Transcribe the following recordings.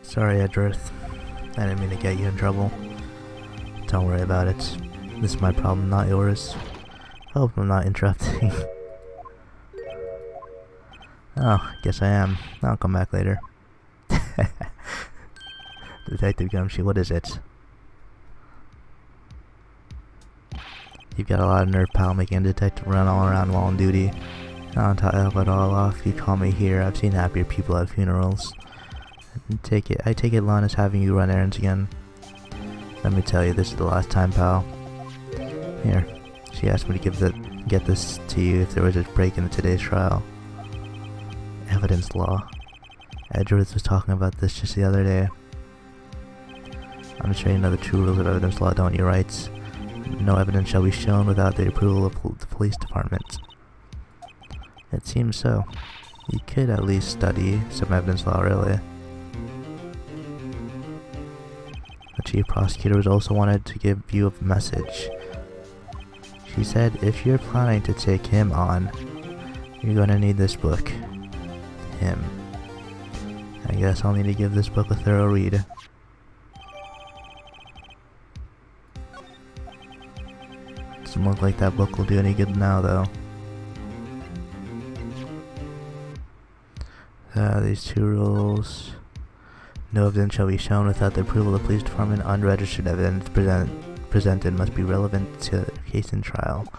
Sorry, Edgeworth. I didn't mean to get you in trouble. Don't worry about it. This is my problem, not yours. Hope I'm not interrupting. Oh, guess I am. I'll come back later. Detective Gumshoe, what is it? You've got a lot of nerve, pal, making a detective run all around while on duty. On top of it all off, you call me here. I've seen happier people at funerals. I take it Lana's having you run errands again. Let me tell you, this is the last time, pal. Here, she asked me to get this to you if there was a break in today's trial. Evidence law. Edgeworth was talking about this just the other day. I'm sure you know the true rules of evidence law, don't you, Wright? No evidence shall be shown without the approval of the police department. It seems so. You could at least study some evidence law, really. The chief prosecutor was also wanted to give you a message. She said if you're planning to take him on, you're going to need this book. Him. I guess I'll need to give this book a thorough read. Doesn't look like that book will do any good now, though. These two rules. No evidence shall be shown without the approval of the police department. Unregistered evidence presented must be relevant to the case in trial.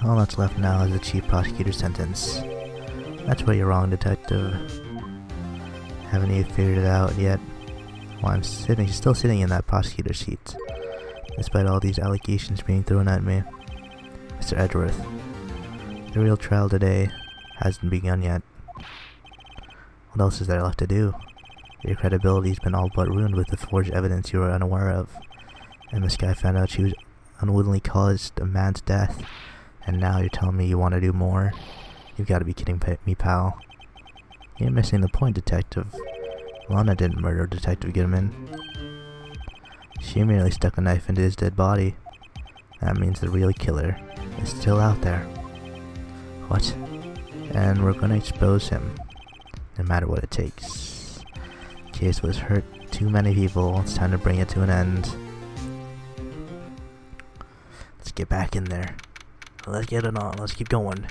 All that's left now is the chief prosecutor's sentence. That's where you're wrong, detective. Haven't you figured it out yet? Well, I'm still sitting in that prosecutor's seat, despite all these allegations being thrown at me. Mr. Edgeworth, the real trial today hasn't begun yet. What else is there left to do? Your credibility's been all but ruined with the forged evidence you were unaware of. And this guy found out she was unwittingly caused a man's death, and now you're telling me you want to do more? You've got to be kidding me, pal. You're missing the point, detective. Lana didn't murder Detective Goodman. She merely stuck a knife into his dead body. That means the real killer is still out there. What? And we're gonna expose him, no matter what it takes. The case was hurt too many people. It's time to bring it to an end. Let's get back in there. Let's get it on. Let's keep going.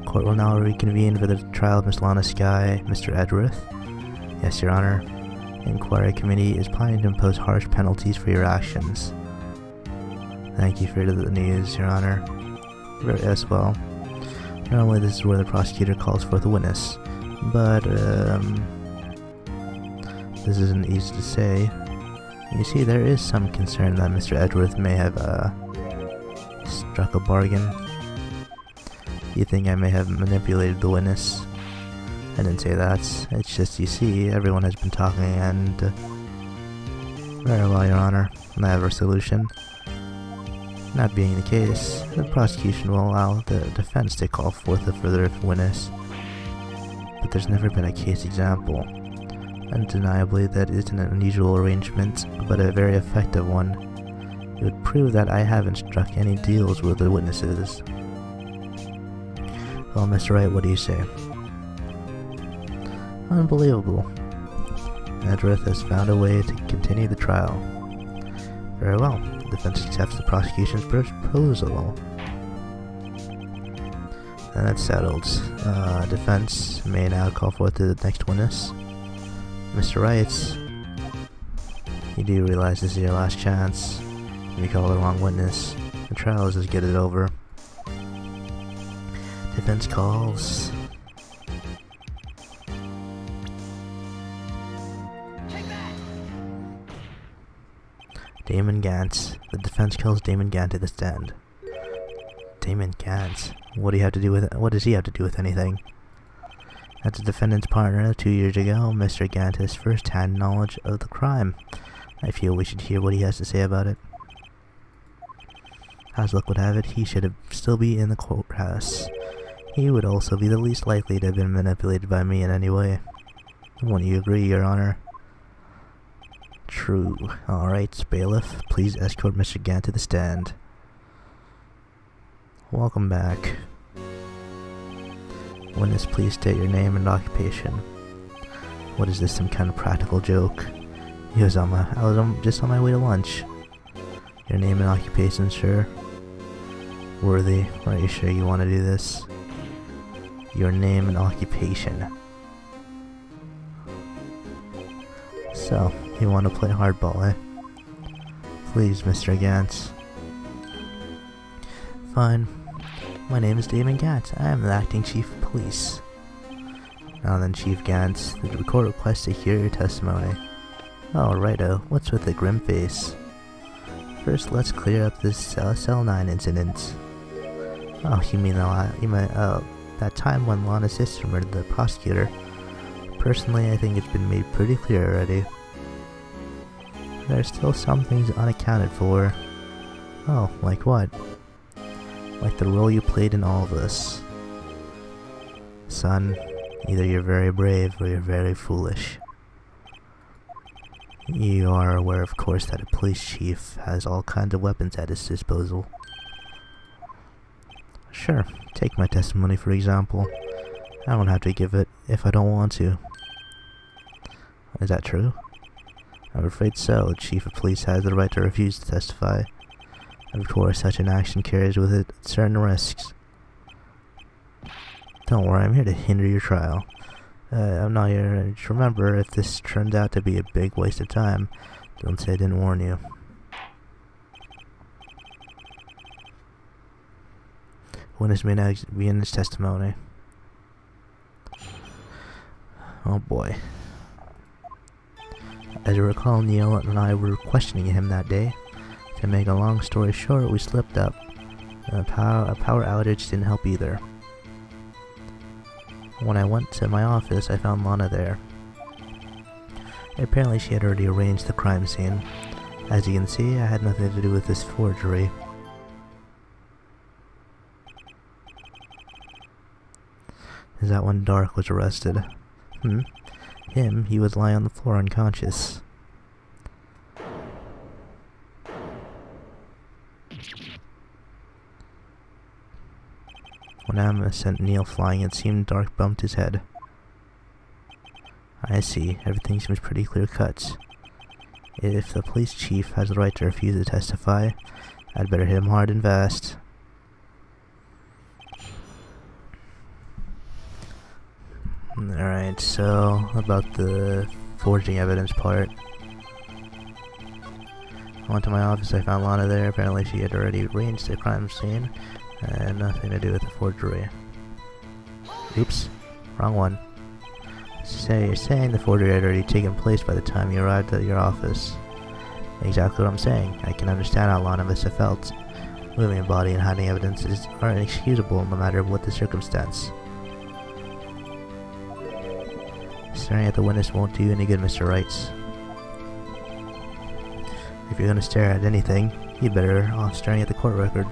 Court will now reconvene for the trial of Miss Lana Skye. Mr. Edgeworth? Yes, Your Honor. The inquiry committee is planning to impose harsh penalties for your actions. Thank you for the news, Your Honor. As well. Normally this is where the prosecutor calls forth a witness, but this isn't easy to say. You see, there is some concern that Mr. Edgeworth may have struck a bargain. You think I may have manipulated the witness? I didn't say that. It's just, you see, everyone has been talking and... very well, Your Honor. I have a solution. That being the case, the prosecution will allow the defense to call forth a further witness. But there's never been a case example. Undeniably, that is an unusual arrangement, but a very effective one. It would prove that I haven't struck any deals with the witnesses. Well, Mr. Wright, what do you say? Unbelievable. Edgeworth has found a way to continue the trial. Very well. The defense accepts the prosecution's proposal. And that's settled. Defense may now call forth the next witness. Mr. Wright, you do realize this is your last chance. If you call the wrong witness, the trial is as good as over. Defense calls. Damon Gant. The defense calls Damon Gant to the stand. Damon Gant? What do you have to do with it? What does he have to do with anything? As the defendant's partner 2 years ago, Mr. Gant has first-hand knowledge of the crime. I feel we should hear what he has to say about it. As luck would have it, he should still be in the courthouse. He would also be the least likely to have been manipulated by me in any way. Won't you agree, Your Honor? True. Alright, bailiff, please escort Mr. Gant to the stand. Welcome back. Witness, please state your name and occupation. What is this, some kind of practical joke? I was just on my way to lunch. Your name and occupation, sir. Worthy, are you sure you want to do this? Your name and occupation. So, you want to play hardball, eh? Please, Mr. Gantz. Fine. My name is Damon Gantz. I am the acting chief of police. Now then, Chief Gantz, the court requests to hear your testimony. Oh, righto. What's with the grim face? First, let's clear up this Cell 9 incident. Oh, you mean that time when Lana's sister murdered the prosecutor? Personally, I think it's been made pretty clear already. There are still some things unaccounted for. Oh, like what? Like the role you played in all of this. Son, either you're very brave or you're very foolish. You are aware, of course, that a police chief has all kinds of weapons at his disposal. Sure, take my testimony for example. I don't have to give it if I don't want to. Is that true? I'm afraid so. The chief of police has the right to refuse to testify. Of course, such an action carries with it certain risks. Don't worry, I'm here to hinder your trial. I'm not here. Just remember, if this turns out to be a big waste of time, don't say I didn't warn you. Witness may now begin his testimony. Oh boy. As you recall, Neil and I were questioning him that day. To make a long story short, we slipped up. A power outage didn't help either. When I went to my office, I found Lana there. Apparently she had already arranged the crime scene. As you can see, I had nothing to do with this forgery. Is that when Dark was arrested? Him, he was lying on the floor unconscious. When Emma sent Neil flying, it seemed Dark bumped his head. I see. Everything seems pretty clear-cut. If the police chief has the right to refuse to testify, I'd better hit him hard and fast. Alright, so about the forging evidence part. I went to my office, I found Lana there. Apparently she had already arranged the crime scene. And nothing to do with the forgery. Oops, wrong one. You're saying the forgery had already taken place by the time you arrived at your office. Exactly what I'm saying. I can understand how Lana must have felt. Moving a body and hiding evidence are inexcusable no matter what the circumstance. Staring at the witness won't do you any good, Mr. Wright. If you're gonna stare at anything, you'd better off staring at the court record.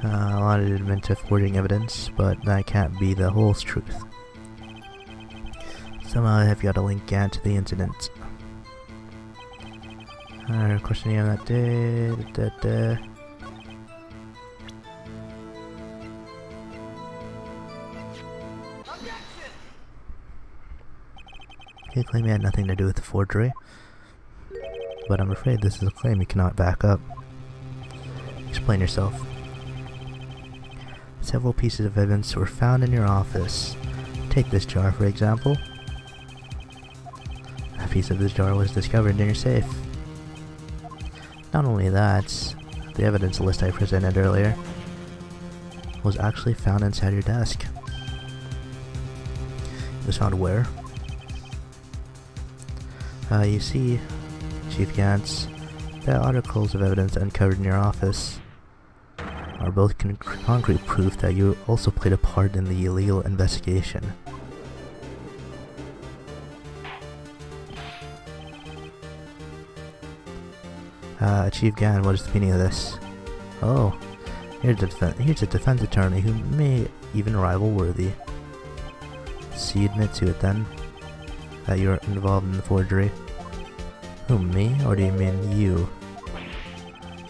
Lana did admit to forging evidence, but that can't be the whole truth. Somehow I have got to link Gant to the incident. Questioning on that day. He claimed he had nothing to do with the forgery, but I'm afraid this is a claim he cannot back up. Explain yourself. Several pieces of evidence were found in your office. Take this jar, for example. A piece of this jar was discovered in your safe. Not only that, the evidence list I presented earlier was actually found inside your desk. It was found where? You see, Chief Gantz, the articles of evidence uncovered in your office are both concrete proof that you also played a part in the illegal investigation. Chief Gann, what is the meaning of this? Oh, here's a defense attorney who may even rival Worthy. So you admit to it then, that you're involved in the forgery? Who, me? Or do you mean you?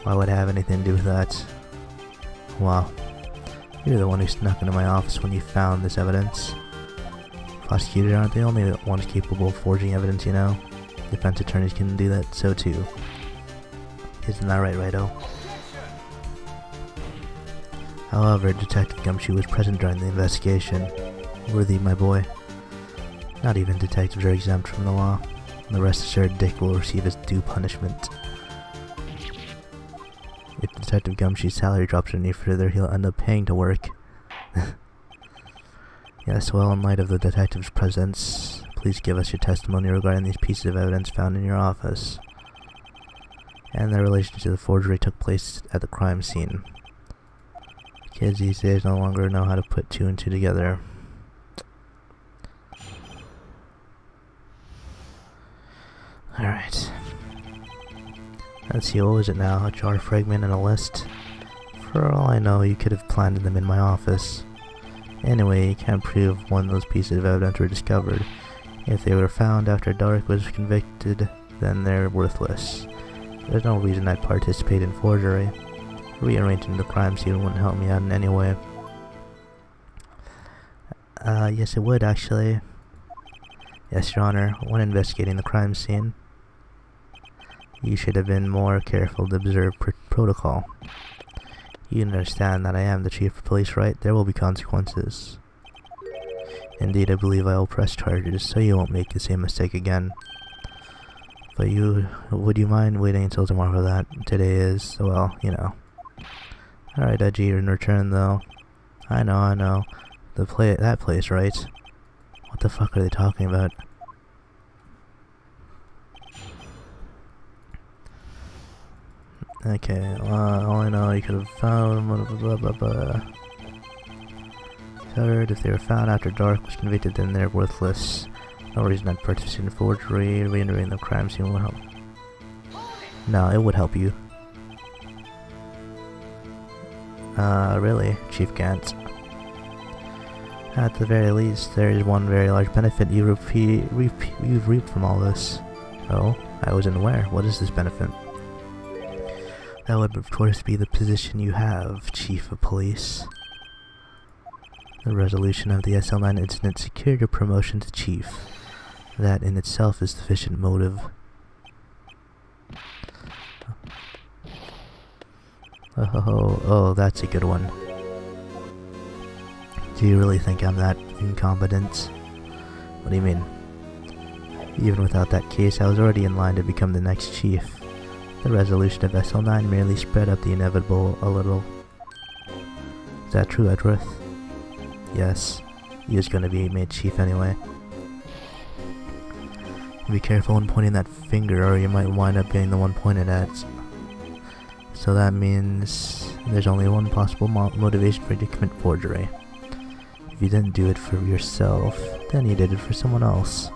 Why would I have anything to do with that? Wow. You're the one who snuck into my office when you found this evidence. Prosecutors aren't the only ones capable of forging evidence, you know? Defense attorneys can do that so too. Isn't that right, Righto? However, Detective Gumshoe was present during the investigation. Worthy, my boy. Not even detectives are exempt from the law. And the rest assured Dick will receive his due punishment. If Detective Gumshoe's salary drops any further, he'll end up paying to work. Yes, well, in light of the detective's presence, please give us your testimony regarding these pieces of evidence found in your office, and their relation to the forgery took place at the crime scene. Kids these days no longer know how to put two and two together. Alright. Let's see, what was it now? A jar fragment and a list? For all I know, you could have planted them in my office. Anyway, you can't prove when those pieces of evidence were discovered. If they were found after Dark was convicted, then they're worthless. There's no reason I'd participate in forgery. Rearranging the crime scene wouldn't help me out in any way. Yes it would, actually. Yes, Your Honor, when investigating the crime scene, you should have been more careful to observe protocol. You understand that I am the chief of police, right? There will be consequences. Indeed, I believe I will press charges, so you won't make the same mistake again. But would you mind waiting until tomorrow for that? Today is, well, you know. Alright, Edgy, in return though. I know. That place, right? What the fuck are they talking about? Okay, all I know, you could have found Third, if they were found after Dark was convicted, then they're worthless. No reason I'd participate in forgery. Reentering the crime scene will help. No, it would help you. Really, Chief Gant? At the very least, there is one very large benefit you've reaped from all this. Oh, I wasn't aware. What is this benefit? That would of course be the position you have, Chief of Police. The resolution of the SL9 incident secured your promotion to Chief. That in itself is sufficient motive. Oh, that's a good one. Do you really think I'm that incompetent? What do you mean? Even without that case, I was already in line to become the next chief. The resolution of SL9 merely spread up the inevitable a little. Is that true, Edgeworth? Yes. He is going to be made chief anyway. Be careful when pointing that finger, or you might wind up being the one pointed at. So that means there's only one possible motivation for you to commit forgery. If you didn't do it for yourself, then you did it for someone else.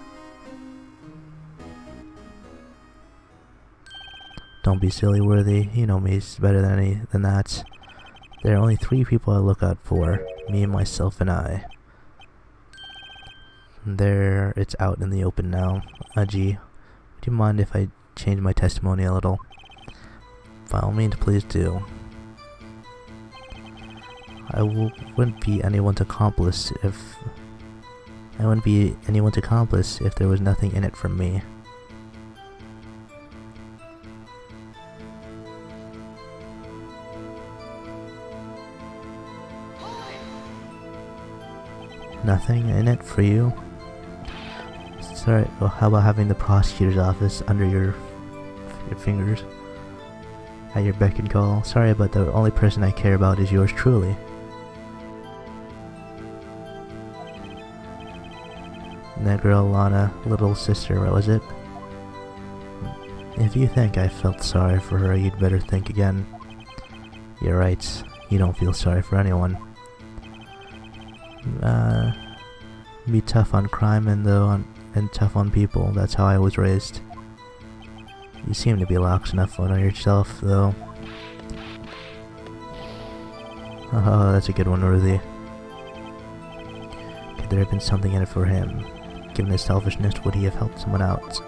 Don't be silly, Worthy. You know me better than that. There are only 3 people I look out for. Me, myself, and I. There, it's out in the open now. Gee, would you mind if I change my testimony a little? By all means, please do. I wouldn't be anyone's accomplice if there was nothing in it from me. Nothing in it for you? Sorry, well, how about having the prosecutor's office under your fingers? At your beck and call? Sorry, but the only person I care about is yours truly. And that girl, Lana, little sister, was it? If you think I felt sorry for her, you'd better think again. You're right, you don't feel sorry for anyone. Be tough on crime and tough on people. That's how I was raised. You seem to be lax enough on yourself, though. Oh, that's a good one, Worthy. Could there have been something in it for him? Given his selfishness, would he have helped someone out?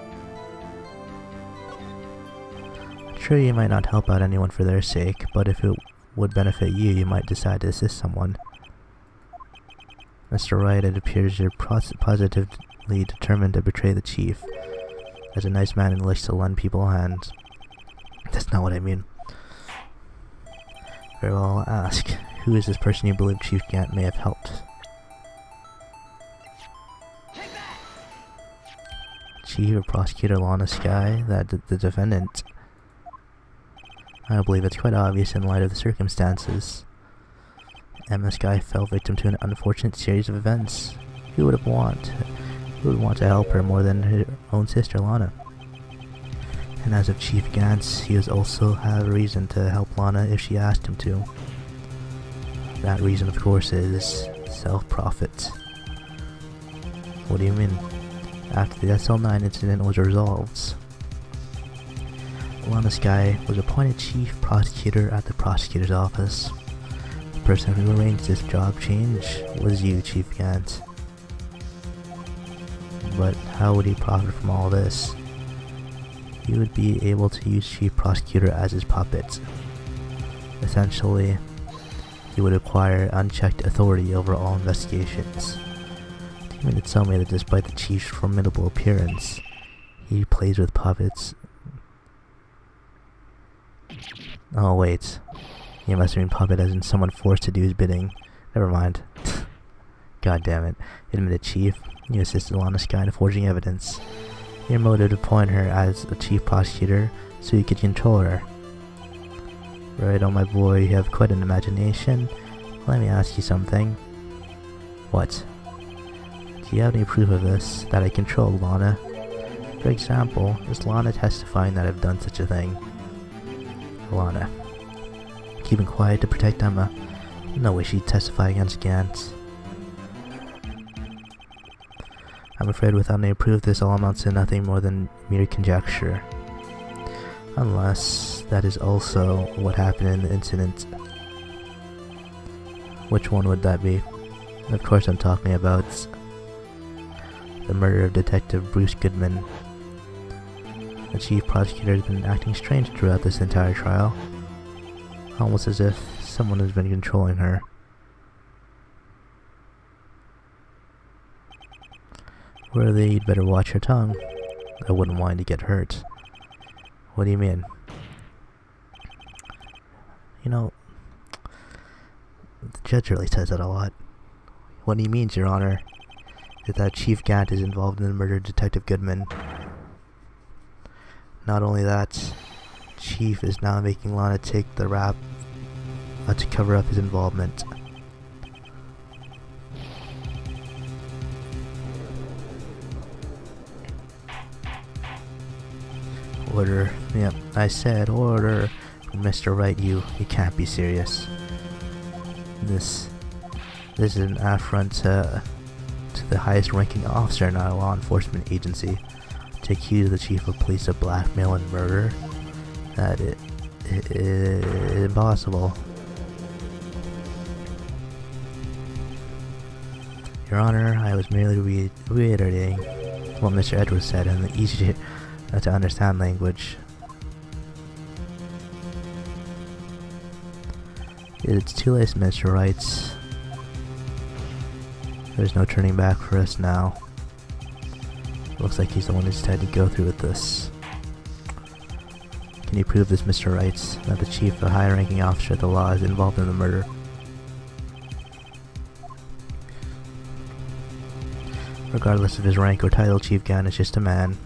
Sure, you might not help out anyone for their sake, but if it would benefit you, you might decide to assist someone. Mr. Wright, it appears you're positively determined to betray the chief. As a nice man who likes to lend people a hand. That's not what I mean. Very well, I'll ask. Who is this person you believe Chief Gant may have helped? Chief or Prosecutor Lana Sky, the defendant. I believe it's quite obvious in light of the circumstances. Emma Sky fell victim to an unfortunate series of events. Who would want to help her more than her own sister Lana? And as of Chief Gantz, he would also have a reason to help Lana if she asked him to. That reason, of course, is self-profit. What do you mean? After the SL9 incident was resolved, Lana Sky was appointed Chief Prosecutor at the Prosecutor's Office. The person who arranged this job change was you, Chief Gant. But how would he profit from all this? He would be able to use Chief Prosecutor as his puppet. Essentially, he would acquire unchecked authority over all investigations. You mean to tell me that despite the Chief's formidable appearance, he plays with puppets? Oh wait, he must mean puppet as in someone forced to do his bidding. Never mind. God damn it. Admitted Chief, you assisted Lana Sky in forging evidence. Your motive to appoint her as a chief prosecutor so you could control her. Right on, my boy, you have quite an imagination. Let me ask you something. What? Do you have any proof of this, that I controlled Lana? For example, is Lana testifying that I've done such a thing? Lana. Keeping quiet to protect Emma. No way she'd testify against Gant. I'm afraid without any proof this all amounts to nothing more than mere conjecture. Unless that is also what happened in the incident. Which one would that be? Of course I'm talking about the murder of Detective Bruce Goodman. The chief prosecutor has been acting strange throughout this entire trial. Almost as if someone has been controlling her. Really, you'd better watch your tongue. I wouldn't want you to get hurt. What do you mean? You know, the judge really says that a lot. What he means, Your Honor, is that Chief Gant is involved in the murder of Detective Goodman. Not only that, Chief is now making Lana take the rap to cover up his involvement. Order. Yep, I said order. Mr. Wright, you can't be serious. This is an affront to the highest ranking officer in our law enforcement agency. To accuse the chief of police of blackmail and murder? That is impossible. Your Honor, I was merely reiterating what Mr. Edwards said in the easy to understand language. It's too late, Mr. Wright. There's no turning back for us now. Looks like he's the one who decided to go through with this. Can you prove this, Mr. Wright, that the chief, a high-ranking officer of the law, is involved in the murder? Regardless of his rank or title, Chief Gant is just a man.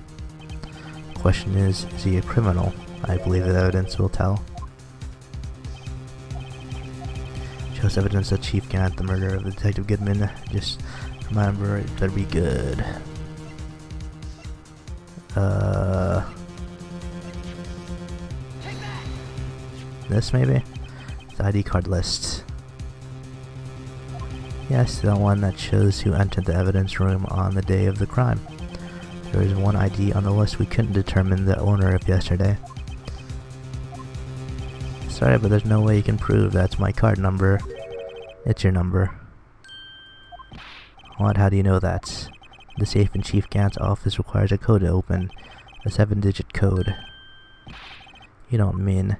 The question is he a criminal? I believe the evidence will tell. Shows evidence that Chief Gant, the murderer of Detective Goodman, just remember, it better be good. This maybe? The ID card list. Yes, the one that shows who entered the evidence room on the day of the crime. There is one ID on the list we couldn't determine the owner of yesterday. Sorry, but there's no way you can prove that's my card number. It's your number. What? How do you know that? The safe in Chief Gant's office requires a code to open. A 7-digit code. You don't mean...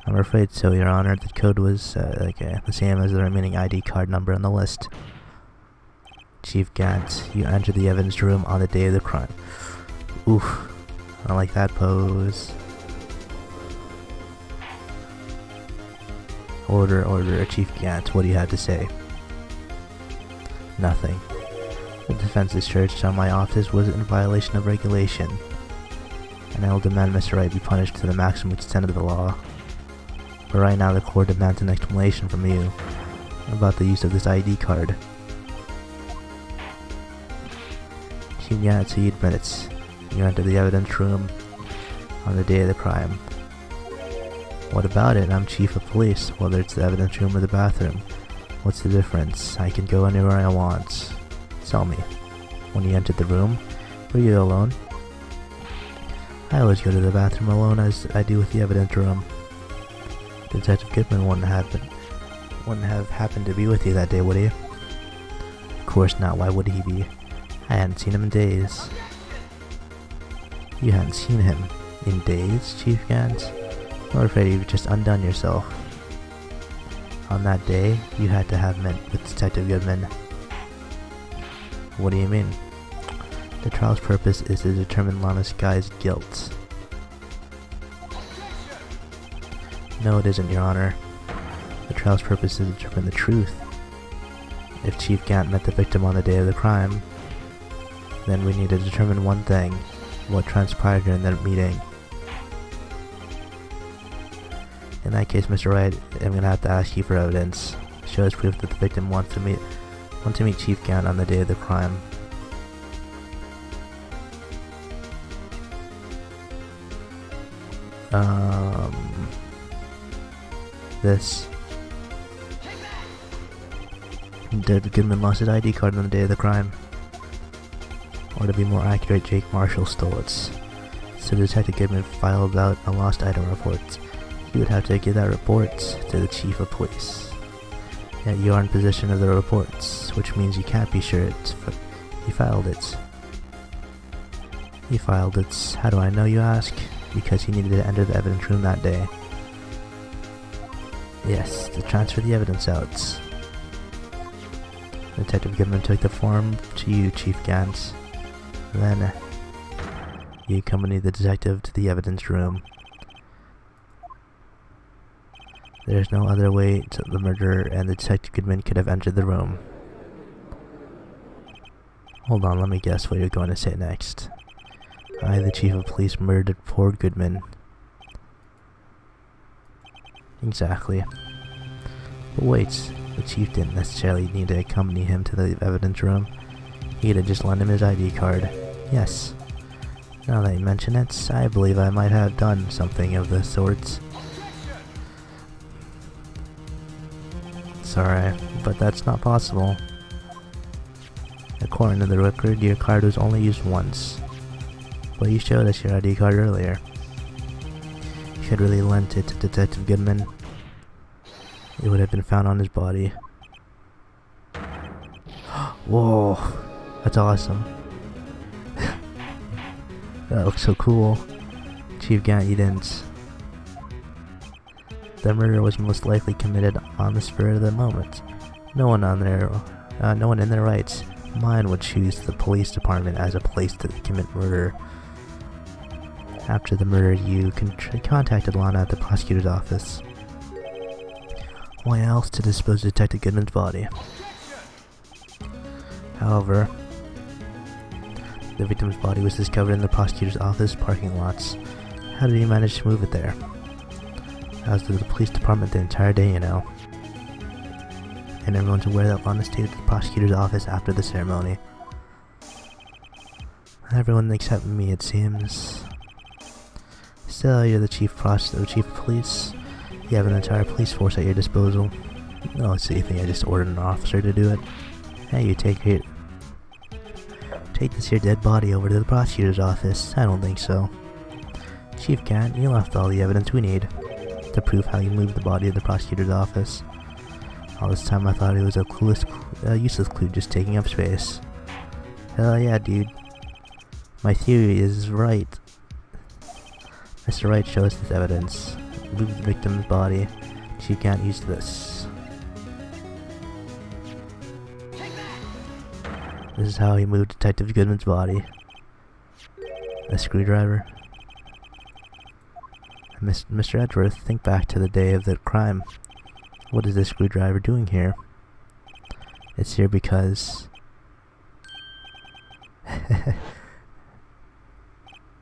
I'm afraid so, Your Honor. The code was the same as the remaining ID card number on the list. Chief Gant, you entered the evidence room on the day of the crime. Oof. I don't like that pose. Order, Chief Gant. What do you have to say? Nothing. The defense's charge on my office was in violation of regulation, and I will demand Mr. Wright be punished to the maximum extent of the law. But right now the court demands an explanation from you about the use of this ID card. Chief Gant, so you admit it. You entered the evidence room on the day of the crime. What about it? I'm chief of police, whether it's the evidence room or the bathroom. What's the difference? I can go anywhere I want. Tell me, when you entered the room, were you alone? I always go to the bathroom alone, as I do with the evidence room. Detective Goodman wouldn't have happened to be with you that day, would he? Of course not, why would he be? I hadn't seen him in days. You hadn't seen him in days, Chief Gant? I'm afraid you've just undone yourself. On that day, you had to have met with Detective Goodman. What do you mean? The trial's purpose is to determine Lana's guy's guilt. No, it isn't, Your Honor. The trial's purpose is to determine the truth. If Chief Gant met the victim on the day of the crime, then we need to determine one thing: what transpired during that meeting. In that case, Mr. Wright, I'm gonna have to ask you for evidence. Show us proof that the victim wants to meet Chief Gant on the day of the crime. This. Detective Goodman lost his ID card on the day of the crime. Or to be more accurate, Jake Marshall stole it. So Detective Goodman filed out a lost item report. You would have to give that report to the chief of police. Yet you are in possession of the reports, which means you can't be sure he filed it. He filed it. How do I know, you ask? Because he needed to enter the evidence room that day. Yes, to transfer the evidence out. Detective Goodman took the form to you, Chief Gant. Then, you accompanied the detective to the evidence room. There's no other way to the murderer and the Detective Goodman could have entered the room. Hold on, let me guess what you're going to say next. I, the chief of police, murdered poor Goodman. Exactly. But wait, the chief didn't necessarily need to accompany him to the evidence room. He could have just lent him his ID card. Yes. Now that you mention it, I believe I might have done something of the sorts. Sorry, but that's not possible. According to the record, your card was only used once. But you showed us your ID card earlier. You had really lent it to Detective Goodman. It would have been found on his body. Whoa, that's awesome. That looks so cool. Chief Gant, you didn't. The murder was most likely committed on the spur of the moment. No one in their rights mind would choose the police department as a place to commit murder. After the murder, you contacted Lana at the prosecutor's office. Why else to dispose of Detective Goodman's body? However, the victim's body was discovered in the prosecutor's office parking lots. How did he manage to move it there? I was with the police department the entire day, you know. And everyone's aware that Lana stayed at the prosecutor's office after the ceremony. Everyone except me, it seems. Still, you're the chief of police. You have an entire police force at your disposal. Oh, so you think I just ordered an officer to do it? Hey, you take this here dead body over to the prosecutor's office. I don't think so. Chief Gant, you left all the evidence we need to prove how you moved the body to the prosecutor's office. All this time I thought it was a useless clue just taking up space. Hell yeah, dude. My theory is right. Mr. Wright shows this evidence. Move the victim's body. Chief can't use this. This is how he moved Detective Goodman's body. A screwdriver. Mr. Edgeworth, think back to the day of the crime. What is this screwdriver doing here? It's here because...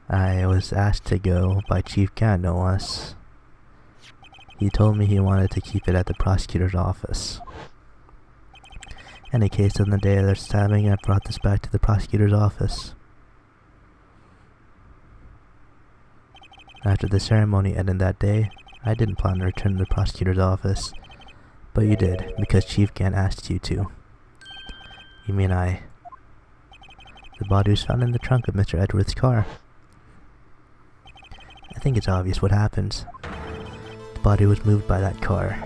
I was asked to go by Chief Gant, no less. He told me he wanted to keep it at the prosecutor's office. In case on the day of their stabbing, I brought this back to the prosecutor's office. After the ceremony ended that day, I didn't plan to return to the prosecutor's office. But you did, because Chief Gant asked you to. You mean I... The body was found in the trunk of Mr. Edgeworth's car. I think it's obvious what happened. The body was moved by that car.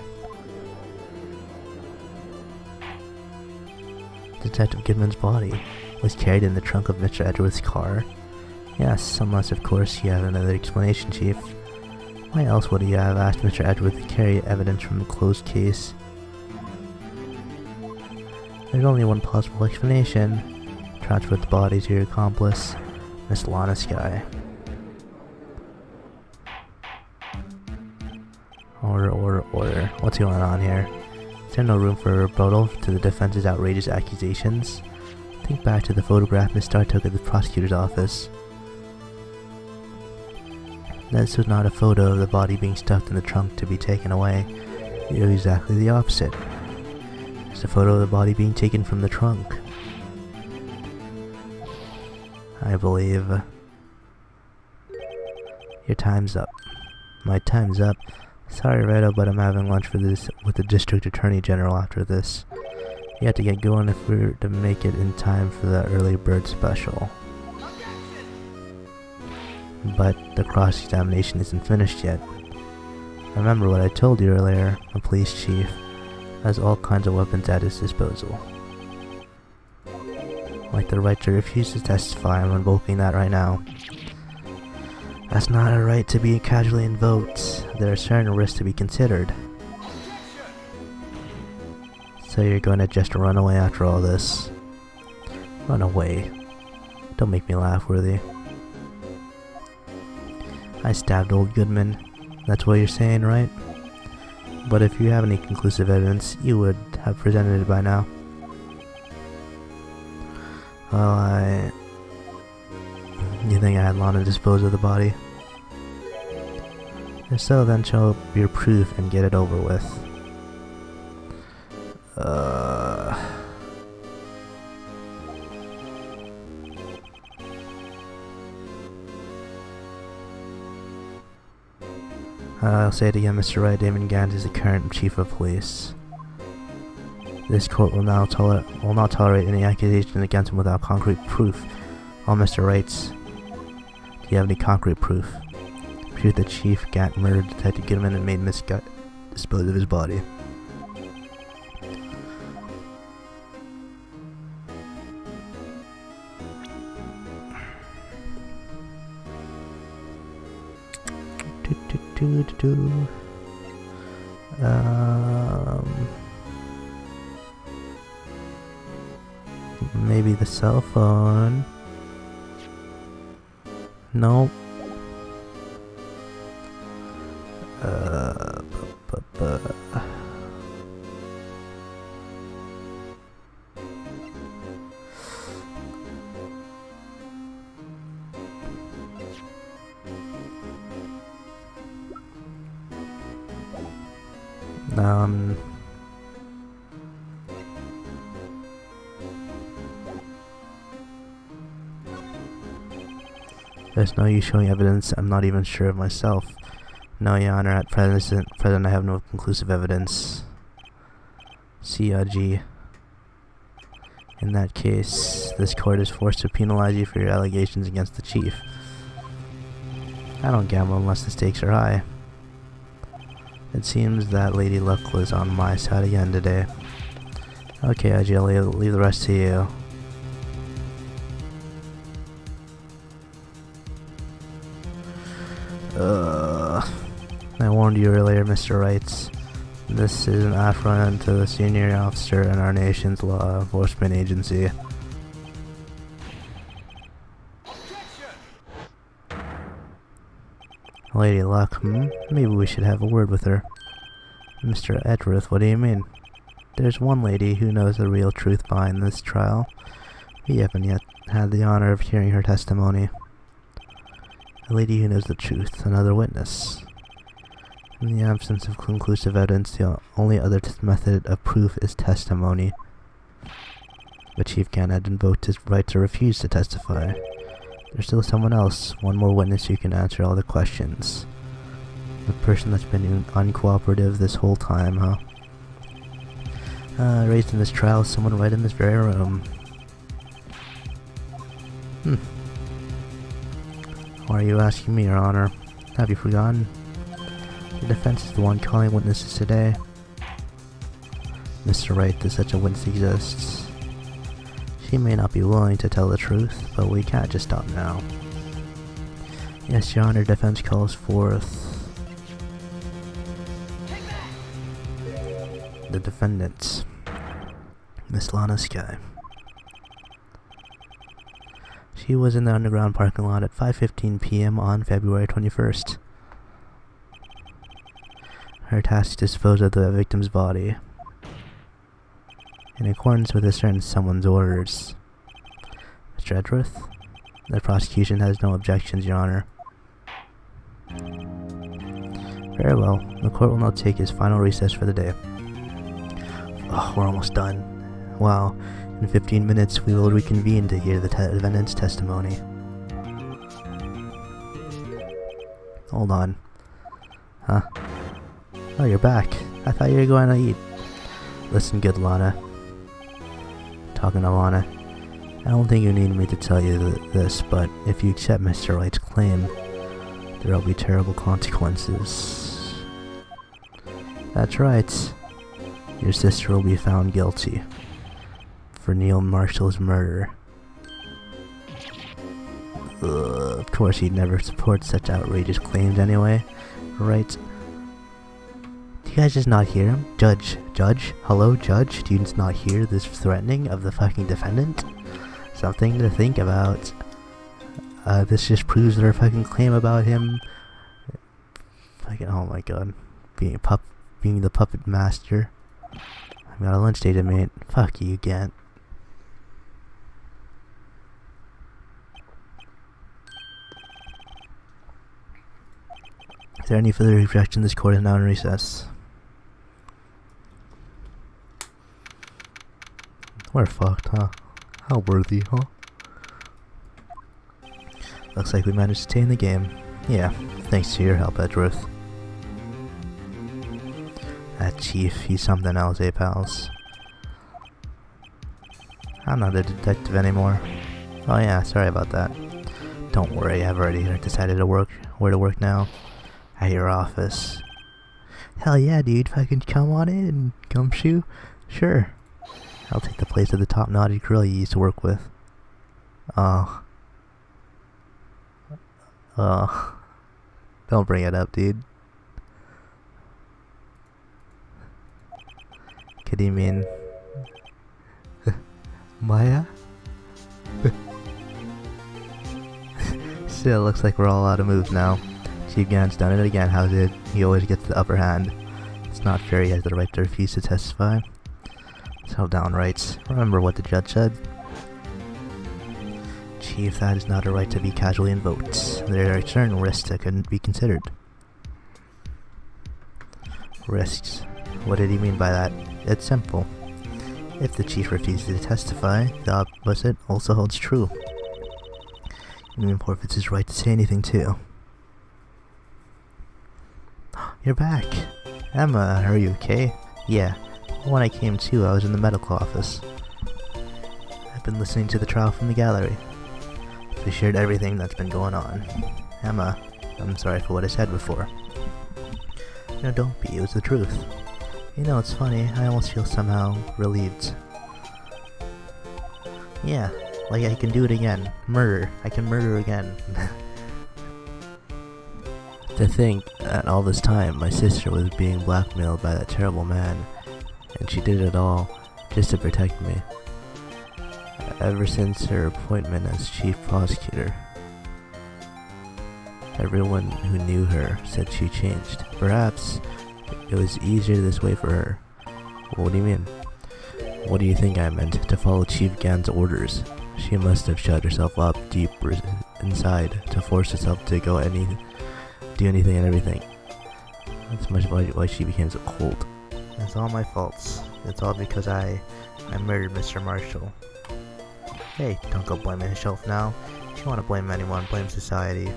Detective Goodman's body was carried in the trunk of Mr. Edgeworth's car. Yes, unless of course you have another explanation, Chief. Why else would he have asked Mr. Edgeworth to carry evidence from a closed case? There's only one possible explanation. Transfer the body to your accomplice, Miss Lana Skye. Order. What's going on here? Is there no room for a rebuttal to the defense's outrageous accusations? Think back to the photograph Miss Starr took at the prosecutor's office. This was not a photo of the body being stuffed in the trunk to be taken away. It was exactly the opposite. It's a photo of the body being taken from the trunk. I believe... Your time's up. My time's up. Sorry, Rito, but I'm having lunch with the District Attorney General after this. You have to get going if we're to make it in time for the early bird special. But the cross-examination isn't finished yet. Remember what I told you earlier, a police chief has all kinds of weapons at his disposal. Like the right to refuse to testify, I'm invoking that right now. That's not a right to be casually invoked. There are certain risks to be considered. So you're going to just run away after all this? Run away. Don't make me laugh, Worthy. I stabbed old Goodman. That's what you're saying, right? But if you have any conclusive evidence, you would have presented it by now. Well, You think I had Lana dispose of the body? If so, then show your proof and get it over with. I'll say it again, Mr. Wright. Damon Gant is the current chief of police. This court will not tolerate any accusations against him without concrete proof. All Mr. Wrights, do you have any concrete proof? Proof that Chief Gant murdered Detective Goodman and made Miss Gant dispose of his body. Maybe the cell phone. Nope. There's no use showing evidence. I'm not even sure of myself. No, Your Honor, at present I have no conclusive evidence. CIG. In that case, this court is forced to penalize you for your allegations against the chief. I don't gamble unless the stakes are high. It seems that Lady Luck was on my side again today. Okay, IG, I'll leave the rest to you. I warned you earlier, Mr. Wright. This is an affront to the senior officer in our nation's law enforcement agency. Lady Luck, maybe we should have a word with her. Mr. Edgeworth, what do you mean? There's one lady who knows the real truth behind this trial. We haven't yet had the honor of hearing her testimony. A lady who knows the truth, another witness. In the absence of conclusive evidence, the only other method of proof is testimony. The chief candidate invoked his right to refuse to testify. There's still someone else, one more witness who can answer all the questions. The person that's been uncooperative this whole time, huh? Raised in this trial, someone right in this very room. Why are you asking me, Your Honor? Have you forgotten? The defense is the one calling witnesses today. Mr. Wright, does such a witness exists? She may not be willing to tell the truth, but we can't just stop now. Yes, Your Honor, defense calls forth the defendant, Miss Lana Skye. She was in the underground parking lot at 5:15 p.m. on February 21st. Her task to dispose of the victim's body in accordance with a certain someone's orders. Mr. Edgeworth, the prosecution has no objections, Your Honor. Very well. The court will now take its final recess for the day. Oh, we're almost done. Wow. In 15 minutes, we will reconvene to hear the defendant's testimony. Hold on. Huh? Oh, you're back. I thought you were going to eat. Listen, good Lana. Talking to Lana. I don't think you need me to tell you this, but if you accept Mr. Wright's claim, there will be terrible consequences. That's right. Your sister will be found guilty for Neil Marshall's murder. Of course he'd never support such outrageous claims anyway, right? Do you guys just not hear him? Judge, hello Judge, do you just not hear this threatening of the fucking defendant? Something to think about. This just proves their fucking claim about him. Fucking, oh my god. Being the puppet master. I've got a lunch date, mate. Fuck you, Gant. Is there any further objection? This court is now in recess. We're fucked, huh? How worthy, huh? Looks like we managed to stay in the game. Yeah, thanks to your help, Edgeworth. That chief, he's something else, eh, pals? I'm not a detective anymore. Oh yeah, sorry about that. Don't worry, I've already decided to where to work now. At your office. Hell yeah, dude, fucking come on in, gumshoe. Sure. I'll take the place of the top naughty girl you used to work with. Oh. Don't bring it up, dude. Could you mean Maya? Still, looks like we're all out of moves now. Chief Gant's done it again. How's it? He always gets the upper hand. It's not fair he has the right to refuse to testify. So downright. Remember what the judge said? Chief, that is not a right to be casually invoked. There are certain risks that couldn't be considered. Risks? What did he mean by that? It's simple. If the chief refuses to testify, the opposite also holds true. He even forfeits his right to say anything too. You're back! Emma, are you okay? Yeah. When I came to, I was in the medical office. I've been listening to the trial from the gallery. We shared everything that's been going on. Emma, I'm sorry for what I said before. No, don't be. It was the truth. You know, it's funny. I almost feel somehow relieved. Yeah, like I can do it again. Murder. I can murder again. To think that all this time my sister was being blackmailed by that terrible man, and she did it all just to protect me. Ever since her appointment as chief prosecutor, everyone who knew her said she changed. Perhaps it was easier this way for her. What do you mean? What do you think I meant? To follow Chief Gan's orders. She must have shut herself up deep inside to force herself to do anything and everything. That's much why she became so cold. It's all my faults. It's all because I murdered Mr. Marshall. Hey, don't go blaming yourself now. If you want to blame anyone, blame society.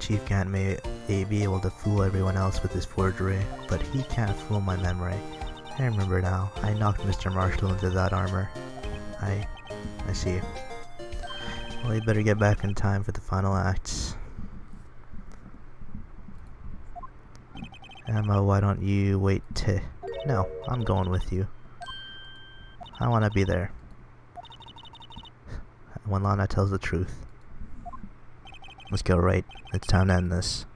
Chief Gan may be able to fool everyone else with his forgery, but he can't fool my memory. I remember now. I knocked Mr. Marshall into that armor. I see. Well, you better get back in time for the final acts. Emma, why don't you wait No, I'm going with you. I want to be there. When Lana tells the truth. Let's go, Wright. It's time to end this.